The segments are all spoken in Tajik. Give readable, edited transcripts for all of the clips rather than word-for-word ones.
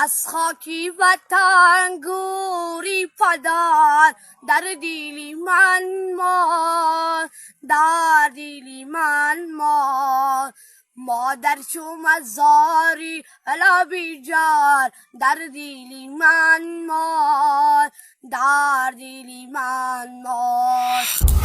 از خاکی وطن گوری پدر در دیلی من مار در دیلی من مار مادر چو مزاری لبی جار در دیلی من مار در دیلی من مار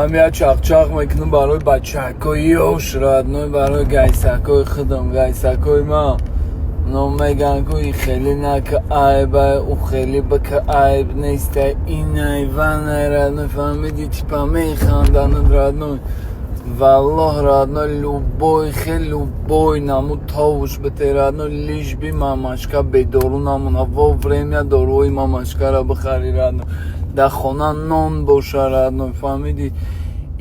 همیا چاق میکنم برای بچه‌های اوشرادنوی برای گایسکای خودم گایسکای ما میگن که خیلی نکه عیبه او خیلی بکه عیب نیست این ایوان رادنوی فهمیدی تیپا میخواندن رادنوی والله رادنوی لوبوی خیلی لوبوی نمو تاوش بته رادنوی لیش بی ماماشکا بدارو نمونه و время داروی ماماشکا را بخری رادنوی در خونه نان باشه رادنوی فهمیدی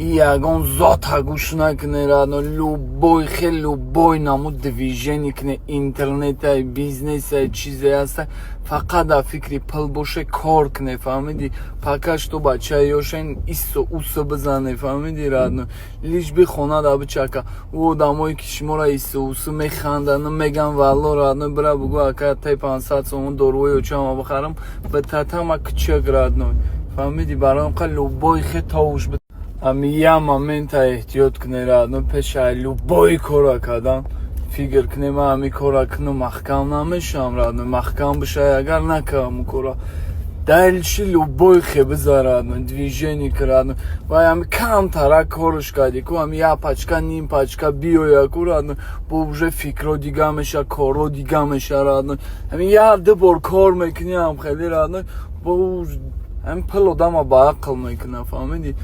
این یگان ذات گوش نکنه رادنوی لوبوی خیلی لوبوی نمو دویژنی کنه اینترنت های بیزنس های چیزی هست فقط در فکری پل باشه کار کنه فهمیدی پاکش تو بچه هایشن ایسو اوسو بزنه فهمیدی رادنوی لیش بی خونه در بچکا او دمایی که شما را ایسو اوسو میخندن میگن والله رادنوی برا بگو اکا تای 500 سومون داروی و چما بخرم به تتما کچک رادنوی فهمیدی برایم که لوبوی خیلی تاوش بده اما یه مومنت احتیاط کنه رادنوی پیش لوبوی کارا کردن فکر کنه من همی کارا کنم محکم نمیشم رادنوی محکم بشه اگر نکنم کارا دلشی لوبوی خیلی بذار رادنوی دویژنی که رادنوی و همی کم ترک کارش کردی که همی یه پچکا نیم پچکا بیو یکو رادنوی بوجه فکر دیگه میشه کارو دیگه میشه رادنوی همی یه ده بار کار میکنی هم خیلی رادنوی بوجه همی پل آدم با عقل میکنه فهمیدی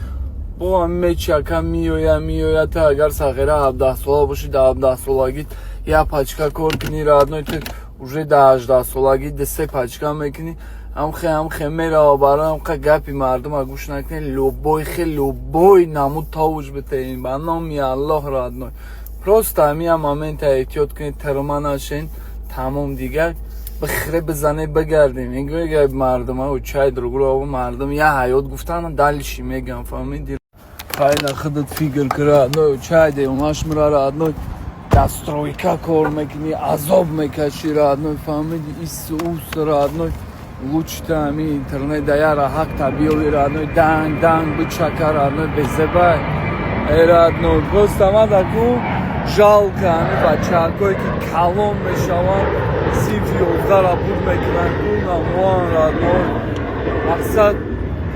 با هم میچکم میویا تا اگر ساخره 17 ساله باشی در 17 سالگی یه پچکا کار کنی رادنوی تو اوجه در 18 سالگی ده 3 پچکا میکنی هم خیلی میره برای هم که گپی مردم ها گوش نکنی لوبوی خیلی لوبوی نمود تاوش بته این به نامی الله رادنوی پروست همی هم مومنت احتیاط کنی ترمان هاشین تمام دیگر بخره بزنه بگردیم اینگه مردم ها و چای درگرو آبا مردم یه حیات گفتن دلشی میگم فهمیدی خیلی خودت فکر کرد چای دیوماش مرا رادنوی دسترویکا کار میکنی عذاب میکشی رادنوی فهمیدی ایسو اوس رادنوی لوچتا همی اینترنت دیاره حق تبیوی رادنوی دنگ بچکه رادنوی بزبای ای رادنوی پروست همه دکو жалко همی بچه هکوی که کلون میشوان سیفی اوزده را بود میکنن کون موان رادنوی مقصد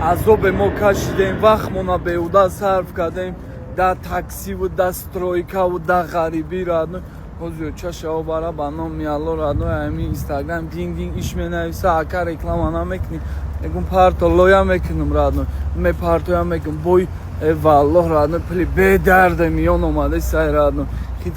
عذاب ما کشیدیم وقت منا بیوده صرف کردیم در تاکسی و در سترویکا و در غریبی رادنوی موزیو چشه ها برا با نام الله رادنوی همی اینستاگرام دینگ ایش می نویسه اکا رکلام انا میکنی نگون پارتو لویا میکنم رادنوی می پارتویا میکنم بوی والله رادنوی پلی به درد میان اومده سای رادنوی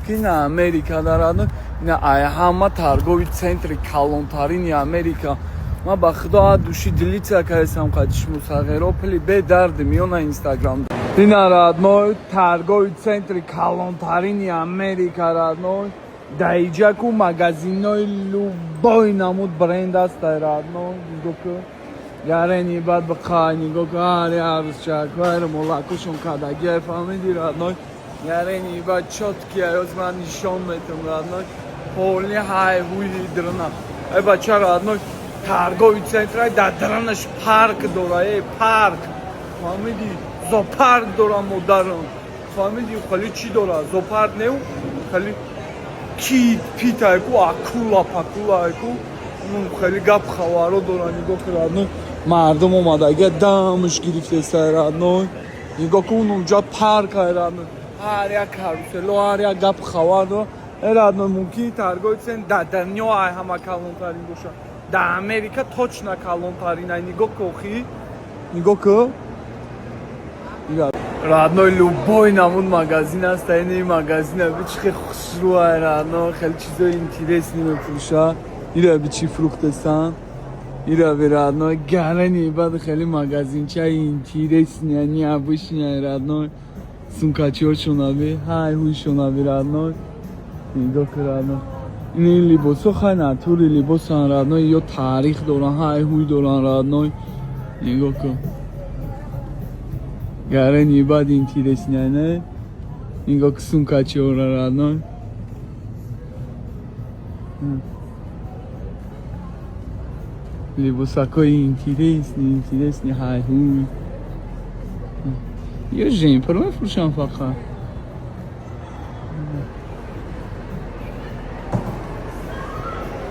خیلی نه امریکا در رادنوی نه ای همه ترگوی центри کلانترین امریکا ما با خدا دوشی دلیت کردم قدش مسافرو پلی به درد میان اینستاگرام دینا رادنوی ترگوی центри کلانترین امریکا رادنوی دایجاکو مغازینای لوبای نمود برند است رادنوی گوکو یارنی بعد بخای نگو که هری عرض شکر ملاکوشون کداگی فهمیدی رادنوی یارنی بعد چوت کی از من نشون میتونم رادنوی پولی های هوی درنا ای بچه رادنوی ترگوی центри در درنش پارک داره پارک فهمیدی زوپارک داره مدرن فهمیدی خیلی چی داره زوپارک نیو خیلی کی پیتای کو اکولا پاکولا کو اون خیلی گپ خوارو داره نگاه کردن مردم اومده اگه دمش گرفته سرادنوی نگاه کن اونجا پارک رادنوی هر یک کاروسلو هر یک گپ خوار داره رادنوی ممکنی ترگوی центри در دنیا همه کلانترین باشه در امریکا точно کلانترین نگاه کوخی نگاه کو رادنوی لوبوی نمون مغازین است این مغازین بیچ خیلی خسروه رادنوی خیلی چیزای اینترس میفروشه ایره بیچی فروخته سن ایرا برادنای گرنی بعد خیلی مگزین چه اینتیرسنیه نیابشنیه رادنای سونکاچی ها شنابی های هوی شنابی رادنای نگاه که رادنای این لیباس ها خیلی نطوری لیباس هم رادنای یا تاریخ دارن های هوی دارن رادنای نگاه که گرنی بعد اینتیرسنیه نه نگاه که سونکاچی ها رادنای Libosakoi интересный, хайхуй. Я Жень, порвай фуршан фаха.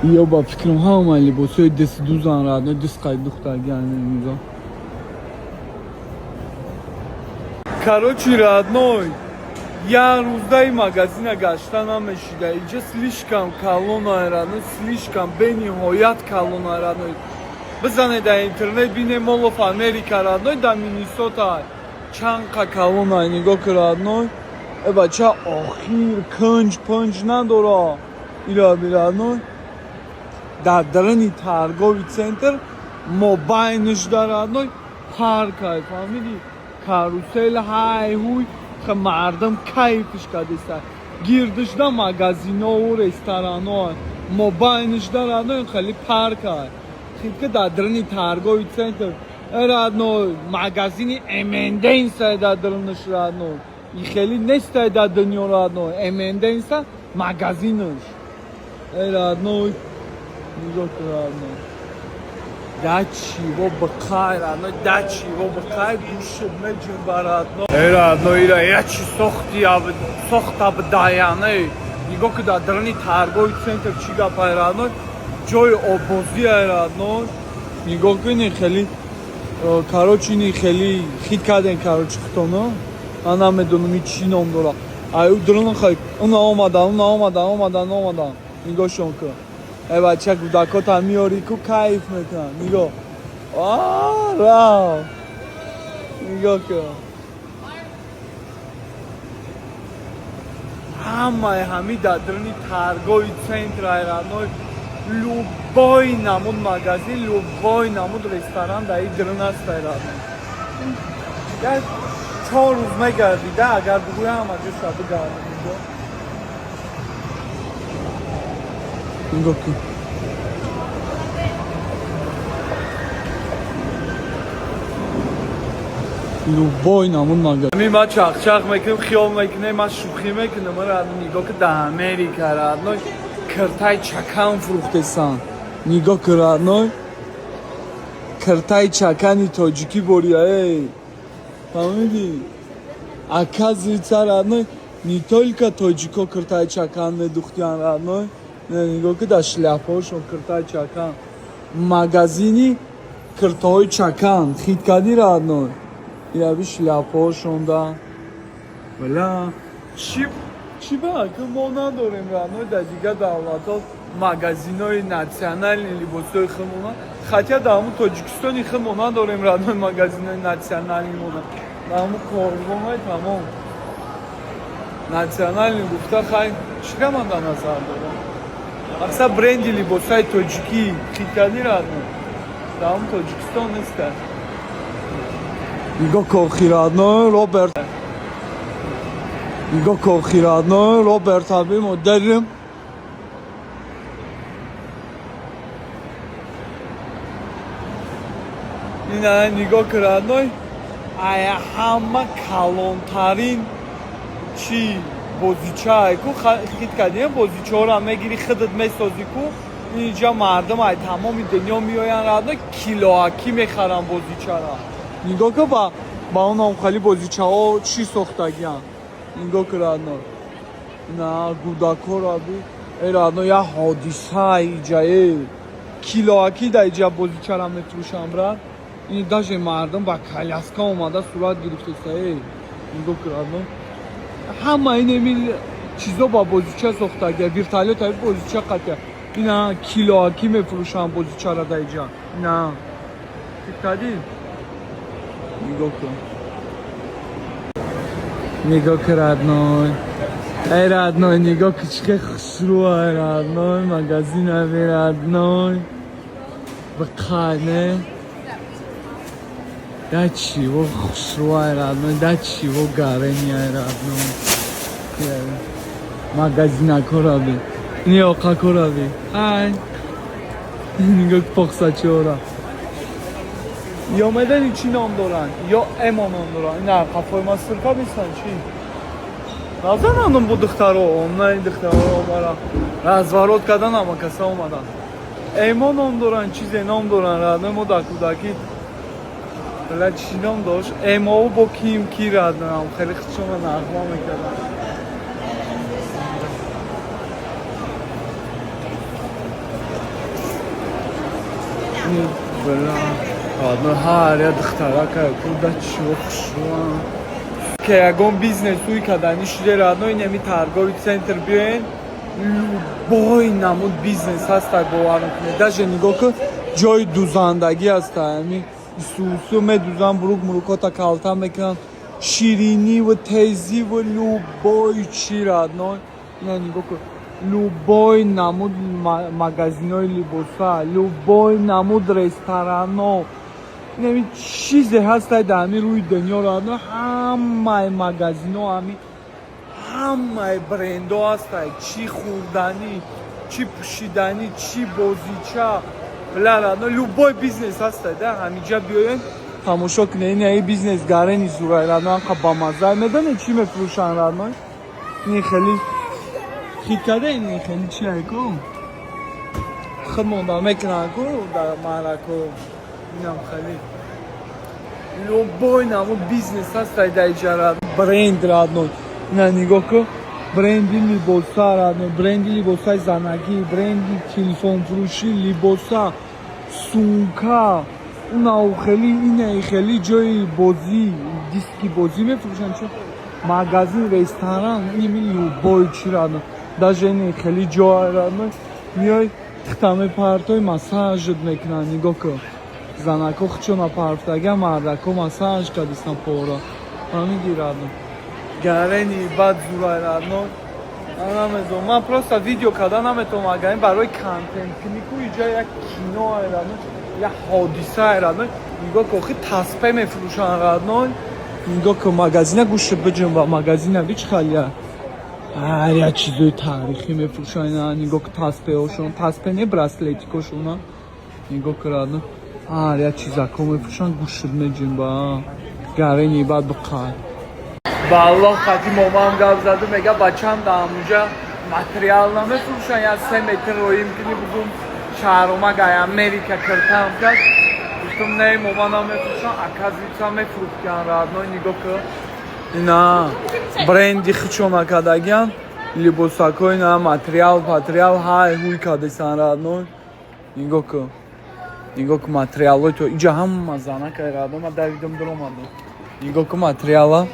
Я ба фикрам ҳама либосои дасти дузан радно дисқай духтаргиан нигоҳ. Короче, родной, я рӯздаи магазина гашта намешида. Инҷа слишком калонаи родной, слишком бениҳоят калонаи родной. Бизанед дар интернет бинем Mall of America родной дар Миннесота. Чанқа калонаи нигоҳ ки родной. Бача охир кунҷ пунҷ надора. Илаби родной. Дар дарани торгови центр мобайниш дар родной паркай, фаҳмидӣ? Карусел ҳай ҳуй мардам кайфиш кадеста. Гирдишда магазинову ресторано мобайнишда родной хели паркай. Хитка дар дарани торгови центр родной магазини M&M's дар дараниш родной. И хели нестай дар дунё родной. M&M's магазиниш. Родной нигоҳ кун родной. Дачиво бахай родной, дачиво бахай гӯшт меҷунба родной. Родной ира ячи сохта бдаяне. Нигоҳ ки дар дарани торгови центр чӣ гапай родной. Ҷои обозия родной. Нигоҳ кунӣ хели короче ини хели хит кардем короче хитона. Ман намедонам ин чӣ ном дорад. Аю даран хай уна омадан. Нигоҳшон кун. Бача кӯдакота миёри ку кайф мекунанд. Нигоҳ. Рав. Нигоҳ кун. ҳамаи дар дарани торгови центраи родной. Любой намуд магазин, любой намуд ресторан дар ин даран ҳастай родной. Я 4 рӯз мегардида, агар бигӯям ҳамаҷоша бигардам. Нигоҳ кун. Любой намуд магазин. Ма чахчах мекунем, хиёл мекунем, ма шӯхӣ мекунем. Нигоҳ ки дар Америка родной киртаи чакан фурӯхтесан. Нигоҳ ки родной киртаи чакани тоҷикӣ бория. Фаҳмидӣ? Оказывается родной не только тоҷико киртаи чакан медухтиянд родной. Нигоҳ ки дар шляпаҳошон киртаи чакан. Магазини киртаҳои чакан хит кардӣ родной. Яби шляпаҳошон да. Вала чӣ ба ки мо надорем родной дар дигар давлатҳо магазинои натсионални либосои худмона. Хотя дар ҳамун Тоҷикистони худ мо надорем родной магазинои натсионални мона. Дар ҳамун корвонаи тамом натсионални гуфта хай чиқа ман дар назар дорам. Аксар бренди либосаи тоҷикӣ хит кардӣ родной. Дар ҳамун Тоҷикистон нестад. Нигоҳ кохӣ родной Роберт. Нигоҳ кохӣ родной Роберт аби мо дарим. Ина нигоҳ ки родной ая ҳама калонтарин чӣ бозичае ку хит кардем бозичаҳоро мегири худат месозӣ ку. Инҷа мардум ай тамоми дунё меоянд родной килоакӣ мехаранд бозичаро. Нигоҳ ки ба онам хали бозичаҳо чӣ сохтагиянд. Нигоҳ ки родной на гӯдакҳоро аби родной я ҳодисаи иҷае килоакӣ дар иҷа бозичаро мефурӯшанд брат. ин даже мардум ба коляска омада сурат гирифтеста. Нигоҳ ки родной ҳама инеми чизо ба бозича сохтагия. Вертолётаи бозича қатя. Ина килоакӣ мефурӯшанд бозичаро дар иҷа. Ина фикр кардӣ? Нигоҳ кун. Нигоҳ ки родной. Эй родной, нигоҳ ки чӣ хушрӯ ай родной. Магазин аби родной. بقانه دچی و خشروای رادنو دچی و گارنی رادنو ماگازینا کورابی نیوکا کورابی های نگاه پخساچورا یا مدنی چی نام دارن یا اما نام دارن نه قفای ماسترکا بیستن چی نازنانم بو دخترو اونای دخترو اومارا رزوارات کردن اما کسا اومدن اما نام دارن چیزی نام دارن رادنو ما در کودکی بله چی نام داشت اما با کیم کی رادنو خیلی خودشون رو نغمه میکردن بله رادنو هر یا دخترها که کودک چی و خشوان که اگون بیزنس توی کدنی شده رادنو این همی ترگاوی سنتر بیاین لوبای نمود بیزنس هست باورم کنه داشته نگاه که جای دوزندگی هست همی سوسو مدوزن بروک مروکاتا کالتا میکنن شیرینی و تیزی و لوبای چی رادنو این نگاه که لوبای نمود مگزینای لیبوسا لوبای نمود رستورانو نمی چیزی هست دمی روی دنیا رادنو همه مگزینو همه برندو هست چی خوردنی چی پوشیدنی چی بازیچه بله رادنو لوبای بیزنس هست همینجا بیاین تماشا کنه این بیزنس گاره نیست رادنو انقدر با مزه میدونه چی میفروشن رادنو این خیلی خیلی کده این خیلی چی هکو خود مونده میکنن کو در محرکو اینم خیلی لوبای نمو بیزنس هست در ایجا برند رادنو نه نگاه که برندی لیبوسا رادنو برندی لیبوسای زنگی برندی تلفن فروشی لیبوسا سونکا اون خیلی اینه خیلی جای بازی دیسکی بازی میفروشن چه مغازه رستوران این لوبای چی رادنو داشه این خیلی جای رادنو میای تختامه پارتوی مساژت میکنن نگاه که زنکو خچونا پارتاگه مردکو مساژ کدیستن پورا همیگی رادنو گرنی بد زورای رادنو نمیدونم من پروستا ویدیو کردن نمیتونم اگر برای کانتنت کنیکو اینجا یک کینو رادنو یک حادثه رادنو نگاه که خیلی تسپه میفروشن رادنو نگاه که مگزینه گوشت بجنب و مگزینه بیچ خالیه هر یک چیزای تاریخی میفروشن نگاه که تسپه هاشون تسپه نه براسلیتیکوشون نگاه که رادنو هر یک چیزا که میفروشن گوشت میجنب گرنی بعد بقای با الله خاطی مامام گفت زده میگه بچه‌م در اونجا متریال نمیفروشن یا 3 متر رویم کنی بگم چهارم گای امریکا کرتم کرد گفتم نه مامان نمیفروشن اکازیتا میفروشن رادنو نگاه که اینا برندی خچونا کداگیان لیبوساکو اینا متریال پاتریال های هوی کدیسان رادنو نگاه که متریالای تو اینجا هم مزانه که رادنو ما در ویدیوم درام آدم نگاه که متریالا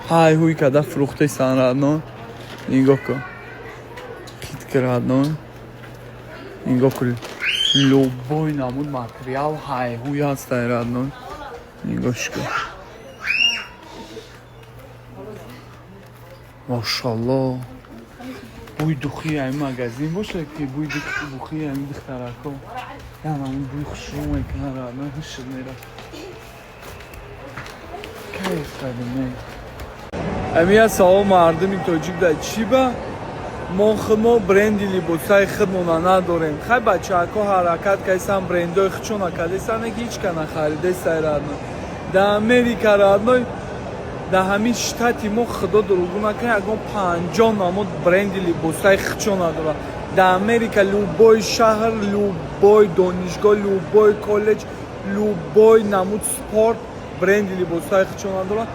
های هوی کدا فروخته سان رادنو نگاه که کیت که رادنو نگاه که لوبای نمود متریال های هوی هست رادنو نگاهش که ماشالله بوی دوخی این مگزین باشه که بوی دوخی این دخترکو یعنی اون بوی خوشو میکنه رادنو هشت میره کیف قدمه امی از سوال مردمی تاجیک در چی با ما برندی لیبوسای خودمون نداریم خیلی بچه ها حرکت کیسان برندای خودشون کدیسان هیچ کنه خریده سایرادنو در امریکا رادنو در همین شتاتی ما خدا دروغو نکنه اگه 50 نمود برندی لیبوسای خودشون داره در امریکا لوبای شهر لوبای دانشگاه لوبای کالج لوبای نمود سپورت برندی لیبوسای خودشون داره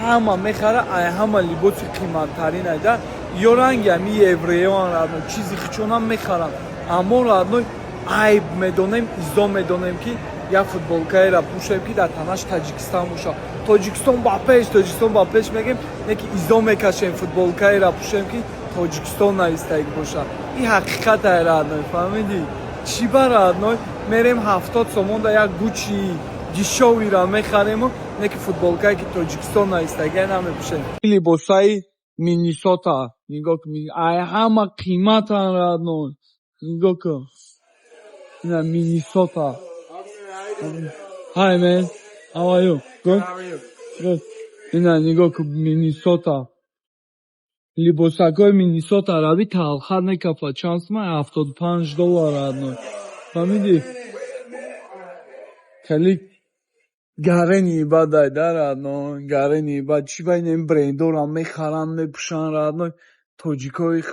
همه میخره همه لیبوس قیمت ترین ایده یا رنگ همی ایوریان رادنو چیزی خودشون هم میخرن اما رادنو عیب میدونیم ایزا میدونیم که یا فوتبولکایی را پوشیم که در تنش تاجیکستان باشه تاجیکستان با پیش میگیم یکی ایزا میکشیم فوتبولکایی را پوشیم که تاجیکستان نیستایی باشه این حقیقت های رادنو فهمیدی چی با رادنو میریم 70 سومون در یک گوچی جیشاوی را میخریم و یکی فوتبولکایی که تاجیکستان نیستایی نمیپوشیم لیبوسای مینیسوتا نگاه که همه قیمت هم رادنو نگاه که نه مینیسوتا Hi man, how are you? Good? How are you? Good. اینا نگاه کن مینیسوتا لباسکای مینیسوتا روی تلخر نکفا چانس من $75 одной. فهمیدی؟ خیلی گرنی بدای در одной. گرنی بد چی باید این برندور هم میخرن میپوشن одной. توجیکای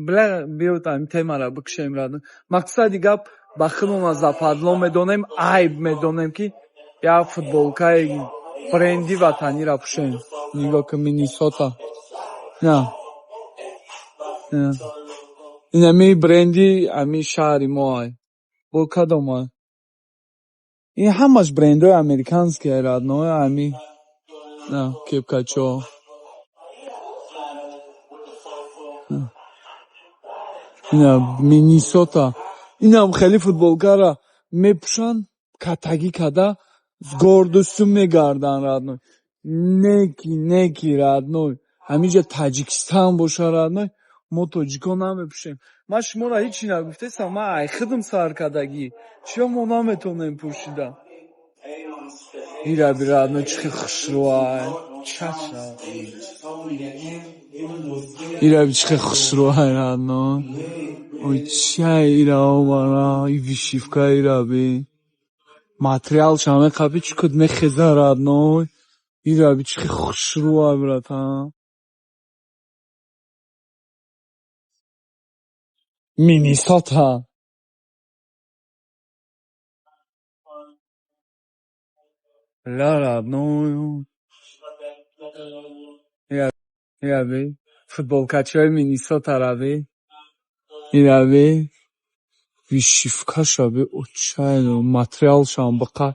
بله بیوت هم تیمه را بکشیم одной. مقصدی گپ بخیمم از زپادلو میدونیم عیب میدونیم که یا فوتبولکای برندی وطنی را پوشیم نگاه که مینیسوتا نه این همی برندی همی شهری ما های با کدام های این همش برندای امریکانسکی های radной همی نه کپکچو اینا مینیسوتا این هم خیلی فوتبولکا را میپوشن کتگی کده з гордостью میگردن radной неки radной همینجا تاجیکستان باشه radной ما توجیکا نمیپوشیم من شما را هیچی نگفتم من ایخدم سرکدگی چرا ما نمیتونیم پوشیدن این را بی radной چی خسروهای چشم این را بی چی خسروهای radной ой чай ира овара и вишивка ира би материал шаме қапи чукуд мехеза radной ира би чи хушруа брата минисота ла radной ира би футболкачаи минисота раби ира би вишивкаша би очай материал шам бақа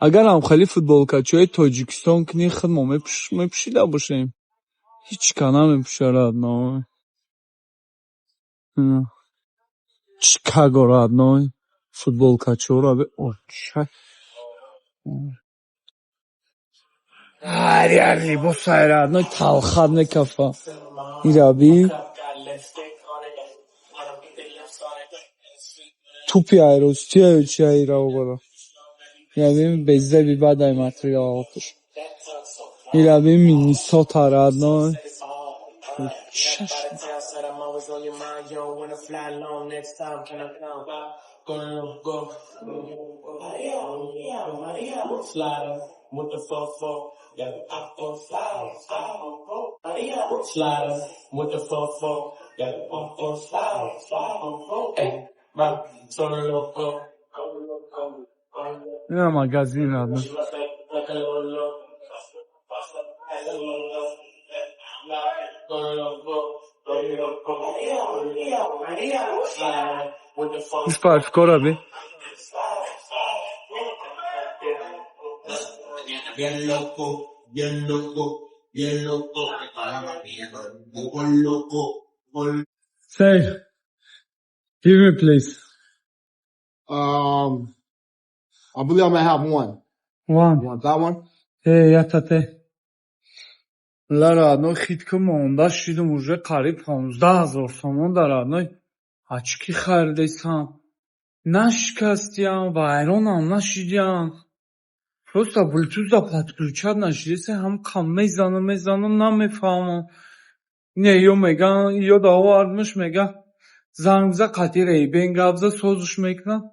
اگر هم خیلی فوتبولکچای تاجیکستان کنی خود ما میپوشیده باشیم هیچ کنه میپوشه radной چیکاگو radной فوتبولکچو را به اوچای هر لیباس های radной تلخر نکفا این را بی توپی ایروستی های چی های را برا یعنی بزده بی بد های ماتریالاتش این را بی مینیسوتا radной این هم مگزین radnou Which part? Kora be? Bien loco, bien loco, bien loco. Muy loco, muy... Say, give me please. I believe I might have one. One. You want that one? Hey, yatate. لا radnou خید که مانده شیدم уже قریب 15,000 تومان در radnou очки خریدم نشکستیم ویرانم نشیدیم просто bluetooth да подключат نشیدم هم کم میزنم نمیفهمم نه یا میگن یا داوردمش میگه زنگ بزن قطعی ریبین گپ زد سازش میکنن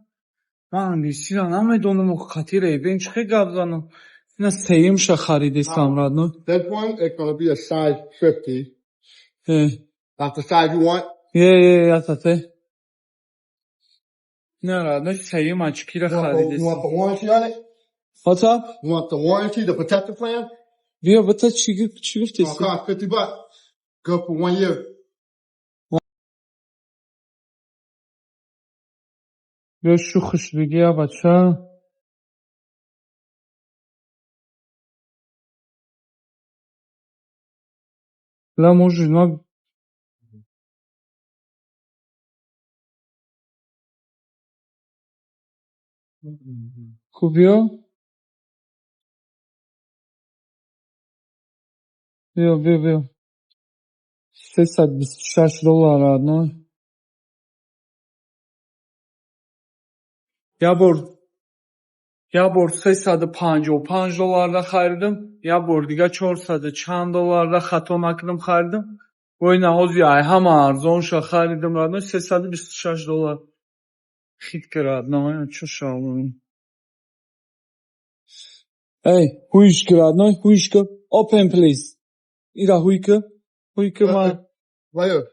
من انگلیسی را نمیدونم قطعی ریبین چه گپ زنم اینا سیمش خریدم radnou This one, it's going to be a size 50. That's the size you want? yatate نه radnou سیم очки را You want خریدم the warranty on it? What's up? You want the warranty, the protection plan? بیا بتا چی It's going to cost $50. Good for 1 year. بیا شوخش بگی یا بچه لا موجود ما خب بیا $326 radnou یا بر یا بار 355 دلار خریدم یا بار دیگه 400 چند دلار خطا نکردم خریدم و این هازی همه ارزانش خریدم رادنای 326 دلار خیلی که رادنای چه شاویم ای هویش که رادنای هویش که open please ایرا هوی که من Vayo.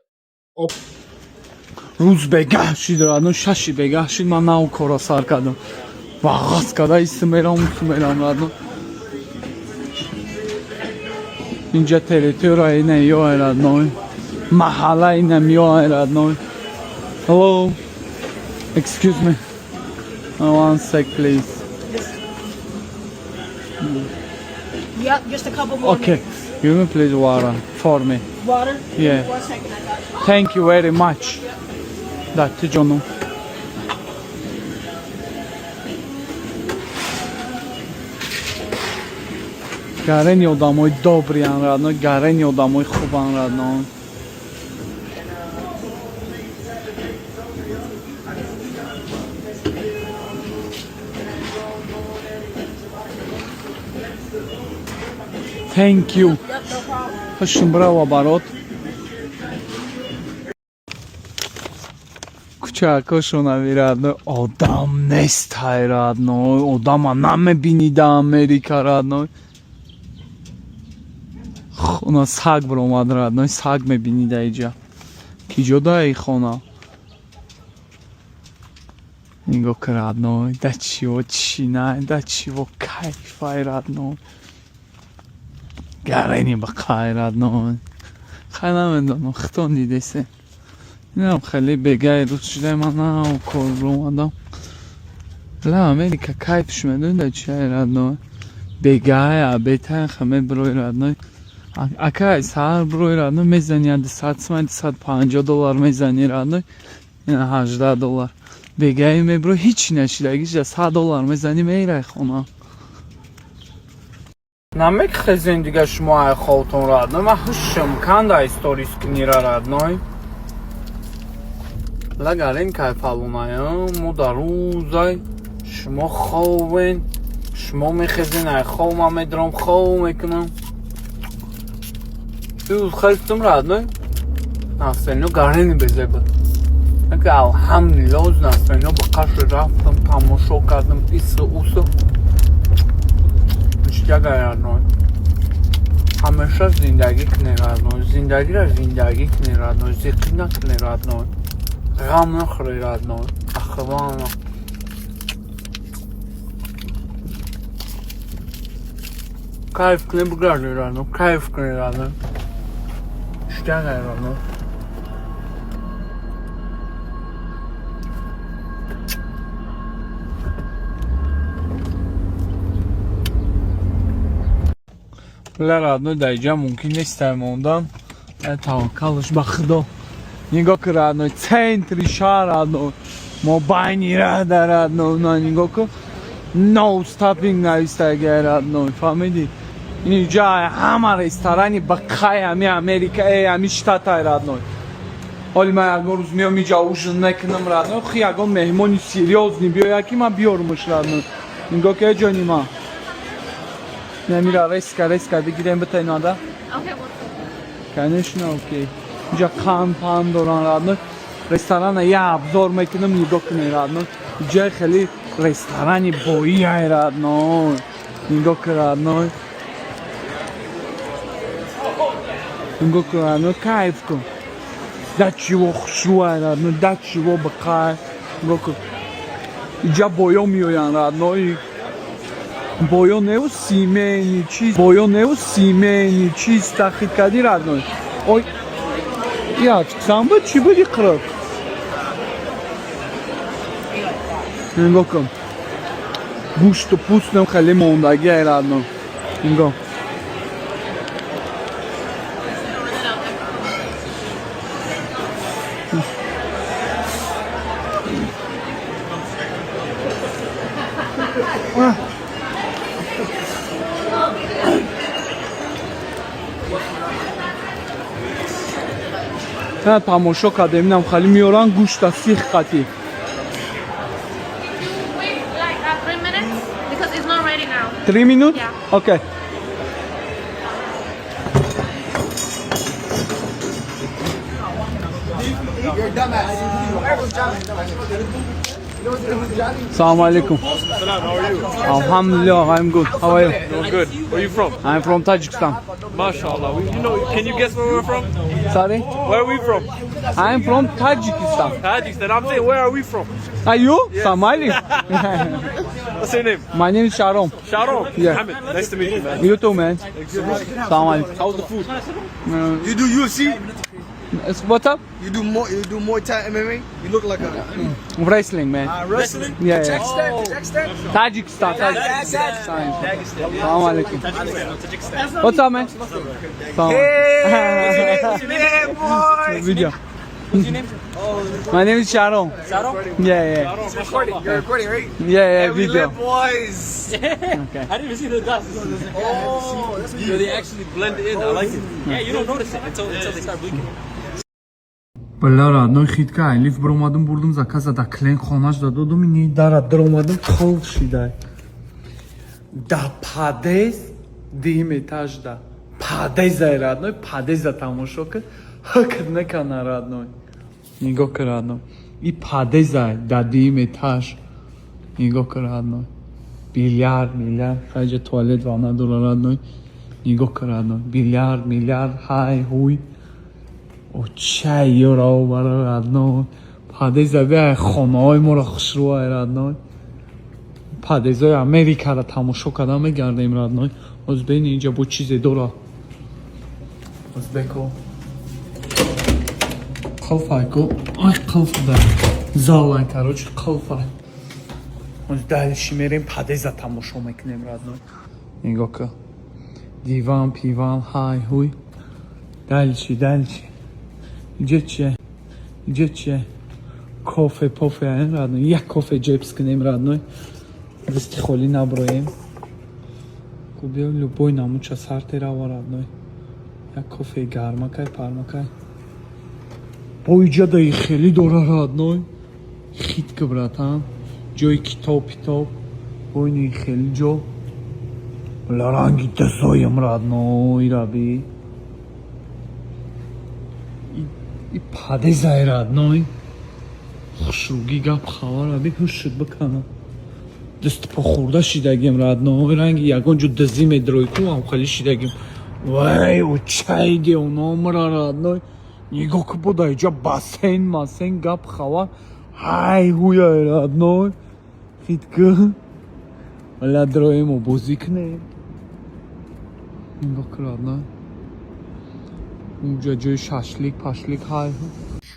روز بگهشید رادنای ششی بگهشید من ناو کارا سر کردم وغاز کده ایسم میرم رادنای اینجا تریتور اینه یا رادنای محله اینم یا رادنای hello excuse me one sec please Yep, just a couple more okay give me please water for me water. yeah 1 second, I got you. thank you very much datti canım Гарени одамои добриан радной, гарени одамои хубан радной. Thank you. Yep, no problem. Хошим браво барот. Кучакошунави радной, одам нестай радной, одама намебинида Америка радной. У нас саг бромад родной, саг мебинид айҷа ки ҷодаи хона нигоҳ кун родной да чиво чинай да чиво кайфай родной гарени бақай родной хай намедонам хитон дидесен инам хеле бегай рӯз шудай ман нав кор бромадам ла Америка кайфш медони да чиай родной бегай абетан хаме брои родной Акай сар брои радной мезани 100-150 доллар мезани радной 18 доллар бегаи мебро ҳичи нашидагиша 100 доллар мезани меирай хона намекхе зиндига шумо хотон радной ма хушам канда историс книра радной лагарен кайфалунаям мо дар рӯзай шумо ховен шумо мехезин ай хов ма медром хов мекунам Ты خریدم رادنای ناستینو گارنی بزرگ اگه الحمدلله ناستینو با قش رفتم تماشا کردم ایسو اوسو چیکار رادنای همیشه زندگی کنی رادنای زندگی را زندگی کنی رادنای زیقی نکنی رادنای غم نخوری رادنای اخوانا کیف کنی بگردی رادنای کیف کنی رادنای چیکار رادنای بله رادنای در اینجا ممکن نیست موندم توکلش به خدا نگاه که رادنای سنتری شهر رادنای ما بینی راه در رادنای نگاه که نو ستاپینگ نویسته رادنای فهمیدی اینجا همه رستورانی بقای همی امریکا همی شتات های رادنای حالی من یک روز میام اینجا اوشن نکنم رادنای خیلی اگه مهمانی سیریوزنی بیا یکی من بیارمش رادنای نگاه که جانی ما نمیره ریسکا بگیریم بتا اینو ده کنش نه اوکی اینجا قند دارن رادنای رستوران یه ابزار میکنم نگاه کنی رادنای اینجا خیلی رستورانی بایی های رادنای نگاه که رادنای نگاه که رادنای کیف کن ده چیو خوشوه رادنای ده چیو بقای نگاه که اینجا بایا میوین رادنای بایا نو سیمینی چیز تخیید کردی رادنای اوی یا چکسان بود چی بودی قرار نگاه کن گوشت و پوستم خیلی موندگی های رادنای نگاه نه تماشا کرده ببینم خیلی میارن گوشت سیخ قطی Wait, like 3 minutes? The 3 minutes? Yeah. Okay. Assalamu alaikum. Alhamdulillah, I'm good. How are you? Doing good. Where are you from? I'm from Tajikistan. MashaAllah. You know, can you guess where we're from? Sorry? Where are we from? I'm from Tajikistan. Tajikistan. I'm saying, where are we from? Are you? Somali? What's your name? My name is Sharon. Sharon. Yeah. Mohammed. Nice to meet you, man. You too, man. Assalamu alaikum. How's the food? You do UFC? What's up? You do Muay Thai MMA? You look like a Wrestling, man. wrestling? Yeah, yeah. Tajikistan? Tajikistan. Assalamu alaikum. What's up, man? Hey, boy! Video. My name is Sharon. Sharon? Yeah, yeah. Recording. You're recording, right? Yeah, We video. live, boys! I didn't even see the glasses. Oh, that's what they actually blend in. I like it. Yeah, you don't notice it until they start blinking. Бля, одной хитка, лифт бромадым бурдым заказа да клен хонаш да додум ини дара дромадым хол шидай. Да падез дим этаж да. Падез родной, падез да тамошо ка хак не кана родной. Ниго ка родной. И падез да дим этаж. Ниго ка родной. Миллиард, хаҗа туалет вана доллар родной. Ниго ка родной. Миллиард, хай хуй. چه یورا برای ردنای پادیزای خانه های ما را خشروهای ردنای پادیزای امریکا را تماشا کردن میگردیم ردنای از بین اینجا با چیز دورا از بکو قلفای کو آی قلف در زالای کروچ قلفای از دلشی میریم پادیزا تماشا میکنیم ردنای نگاه که دیوان پیوان های هوی دلشی اینجا چیه کافه پافه این ردنوی یک کافه جیبس کنیم ردنوی دستی خالی نبرایم کو بیا لبوی نمو چه سر تیره و ردنوی یک کافه گرمه که پرمه که با اینجا دایی خیلی دوره ردنوی خیت که براتم جای کتاب با اینی خیلی جا لرنگی دزایم ردنوی ربی ای پاده زایراد نوی خشوگی گپ خوار ابی هوشت بکنم دست پا خورده شیدگیم راد نوی رنگی یکان جو دزیم دروی کو هم خیلی شیدگیم وای او چای دی اونا مرا راد نوی نگاه که بوده اینجا باسین گپ خوار های هوی راد نوی خید که ولی دروی مو بوزی کنه نگاه که راد نوی اونجا جای ششلیک های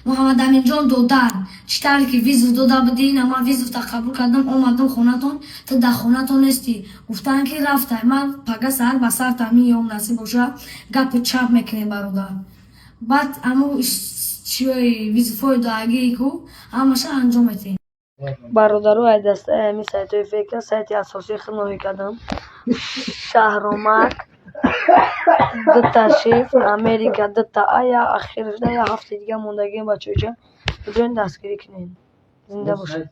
محمد امین جان دودار چطوری که ویزو داده بودین اما ویزو تا قبول کردم اومدم خونتون تو در خونتون نیستی گفتن که رفته من پگه سر به سر تامین نصیب باشه گپ چپ میکنیم برادر بعد اما چیوی ویزو داگی کو همش انجام میدین برادرو از دست امی سایت فکر سایت اساسی خدمت کردم شهرامک دو تشریف امریکا دو تا آیا آخرش یا هفته دیگه موندگی بچه جان بجون دستگیری کنین زنده باشه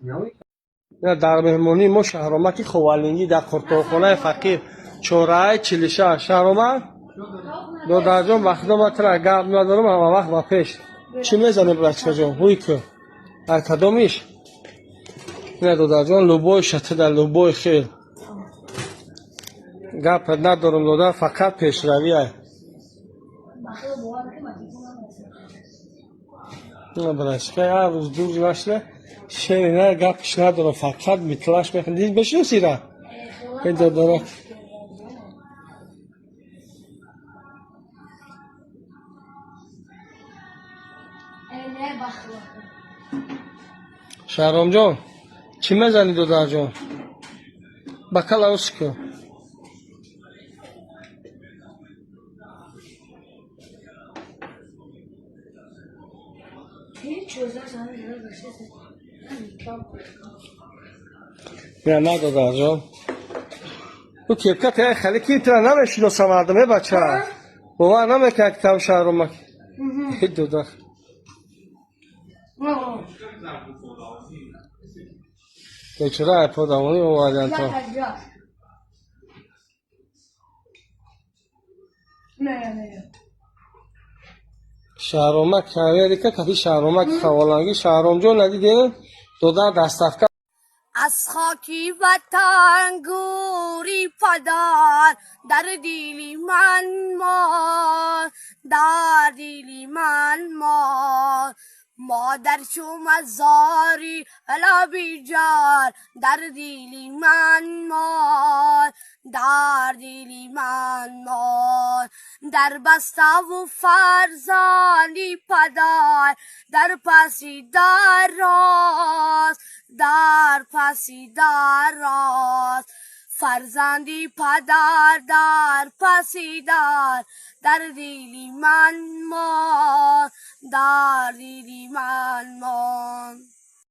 در مهمانی ما شهرامک خوالینگی در خورتوخانه فقیر چورای چلیشه شهرامک دو درجان وقتی ما تر گرد ندارم همه وقت و پیش چی میزنیم بچه جان هوی که هر کدومیش نه دو درجان لوبوی شته در لوبوی خیل گپ ندارم دادن فقط پیشرویه نه برایش هر روز دوز نشله شیری نه گپش ندارم فقط میتلاش میخوام بشنو سیره اینجا داره شهرام جان چی میزنی دو در جان بکلاوس که نه دادر جان تو کپکت خیلی که اینطور نمیشناسم مردمه بچه بابا نمیکنه که تم شهرامک دادر بیچاره ایپاد همونی اومدن تا نه شهرامک کاوری که کفی شهرامک خوالنگی شهرام جان ندیدین دو در دستفکر از خاکی وطن گوری پدر در دیلی من مار در دیلی من مار مادر چو مزاری لبی جار در دیلی من مار در دیلی من مار در بسته و فرزندی پدر در پسی در راست در پسی در راست فرزندی پدر در پسی در دیلی من ماند در دیلی من ماند